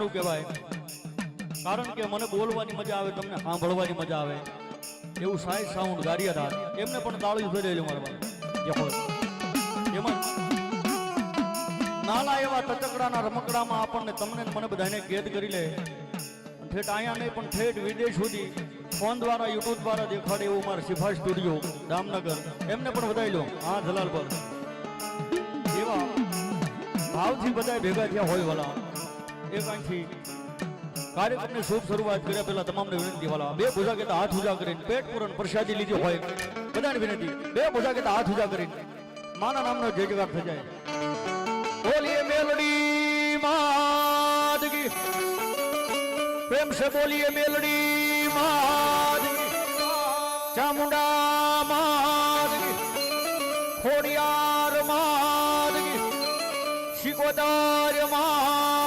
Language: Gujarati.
નું કહેવાય, કારણ કે મને બોલવાની મજા આવે, તમને સાંભળવાની મજા આવે એવું સાઈ સાઉન્ડ ગારિયાધાર એમને પણ તાળીઓ ફેરેલું મારવા એમાં નાના એવા ટચકડાના રમકડામાં આપણને તમને મને બધાને કેદ કરી લે, ઠેઠ અહીંયા નહીં પણ ઠેઠ વિદેશ સુધી ફોન દ્વારા યુટ્યુબ દ્વારા દેખાડે એવું મારા સિફાઈ સ્ટુડિયો દામનગર એમને પણ વધારી લો. હા જલાલ પર એવા ભાવથી બધા ભેગા થયા હોય વાલા એક અહીંથી કાર્યક્રમની શુભ શરૂઆત કર્યા પહેલા તમામને વિનંતી વાલા બે ભુજા કહેતા હાથ ઉજા કરીને પેટ પૂરણ પ્રસાદી લીધી હોય બધાને વિનંતી બે ભુજા કહેતા હાથ ઉજા કરીને માના નામનો જય જયકાર થઈ જાય. બોલીએ મેલડી માત કી, પ્રેમ से बोलिए मेलडी मात की, चामुंडा मात की, खोडियार मात की, शिकोदार मात